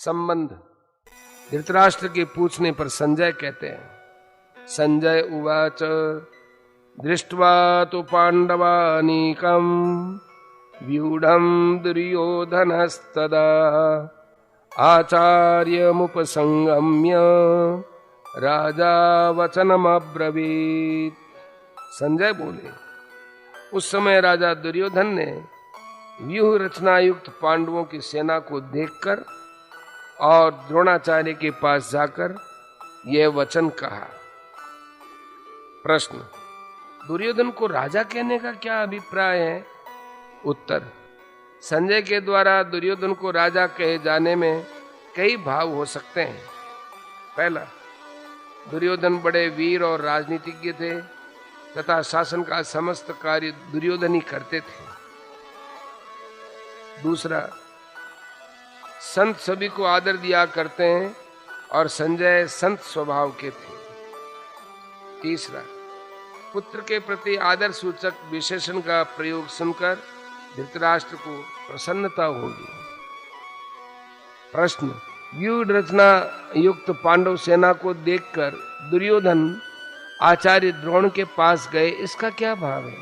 संबंध। धृतराष्ट्र के पूछने पर संजय कहते हैं, संजय उवाच दृष्ट्वा तो पांडवानीकम व्यूढ़म दुर्योधनस्तदा आचार्यमुपसंगम्य राजा वचनमब्रवीत्। संजय बोले, उस समय राजा दुर्योधन ने व्यूह रचना युक्त पांडवों की सेना को देखकर और द्रोणाचार्य के पास जाकर यह वचन कहा। प्रश्न, दुर्योधन को राजा कहने का क्या अभिप्राय है? उत्तर, संजय के द्वारा दुर्योधन को राजा कहे जाने में कई भाव हो सकते हैं। पहला, दुर्योधन बड़े वीर और राजनीतिज्ञ थे तथा शासन का समस्त कार्य दुर्योधन ही करते थे। दूसरा, संत सभी को आदर दिया करते हैं और संजय संत स्वभाव के थे। तीसरा, पुत्र के प्रति आदर सूचक विशेषण का प्रयोग सुनकर धृतराष्ट्र को प्रसन्नता होगी। प्रश्न, व्यूह रचना युक्त पांडव सेना को देखकर दुर्योधन आचार्य द्रोण के पास गए, इसका क्या भाव है?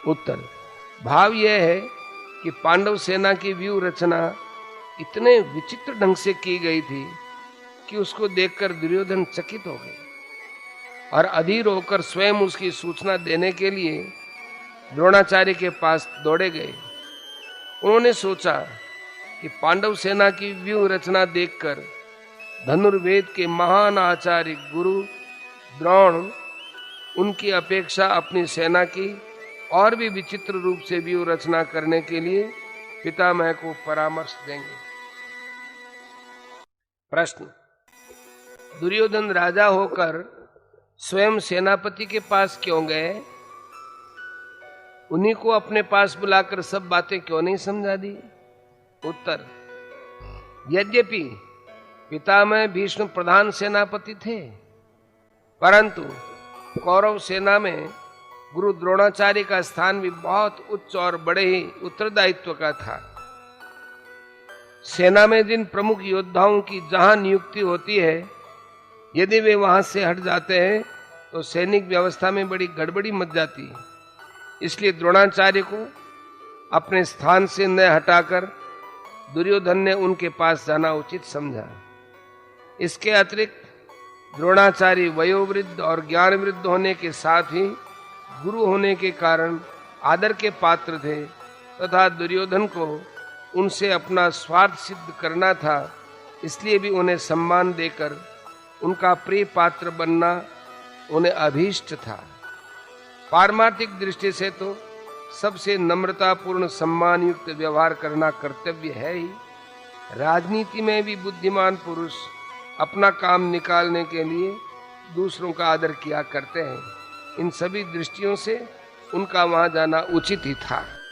उत्तर, भाव यह है कि पांडव सेना की व्यूह रचना इतने विचित्र ढंग से की गई थी कि उसको देखकर दुर्योधन चकित हो गए और अधीर होकर स्वयं उसकी सूचना देने के लिए द्रोणाचार्य के पास दौड़े गए। उन्होंने सोचा कि पांडव सेना की व्यूह रचना देखकर धनुर्वेद के महान आचार्य गुरु द्रोण उनकी अपेक्षा अपनी सेना की और भी विचित्र रूप से व्यूह रचना करने के लिए पितामह को परामर्श देंगे। प्रश्न, दुर्योधन राजा होकर स्वयं सेनापति के पास क्यों गए? उन्हीं को अपने पास बुलाकर सब बातें क्यों नहीं समझा दी? उत्तर, यद्यपि पितामह भीष्म प्रधान सेनापति थे, परंतु कौरव सेना में गुरु द्रोणाचार्य का स्थान भी बहुत उच्च और बड़े ही उत्तरदायित्व का था। सेना में जिन प्रमुख योद्धाओं की जहां नियुक्ति होती है, यदि वे वहां से हट जाते हैं तो सैनिक व्यवस्था में बड़ी गड़बड़ी मच जाती है। इसलिए द्रोणाचार्य को अपने स्थान से न हटाकर दुर्योधन ने उनके पास जाना उचित समझा। इसके अतिरिक्त द्रोणाचार्य वयोवृद्ध और ज्ञान वृद्ध होने के साथ ही गुरु होने के कारण आदर के पात्र थे तथा दुर्योधन को उनसे अपना स्वार्थ सिद्ध करना था, इसलिए भी उन्हें सम्मान देकर उनका प्रिय पात्र बनना उन्हें अभीष्ट था। पारमार्थिक दृष्टि से तो सबसे नम्रतापूर्ण सम्मान युक्त व्यवहार करना कर्तव्य है ही। राजनीति में भी बुद्धिमान पुरुष अपना काम निकालने के लिए दूसरों का आदर किया करते हैं। इन सभी दृष्टियों से उनका वहां जाना उचित ही था।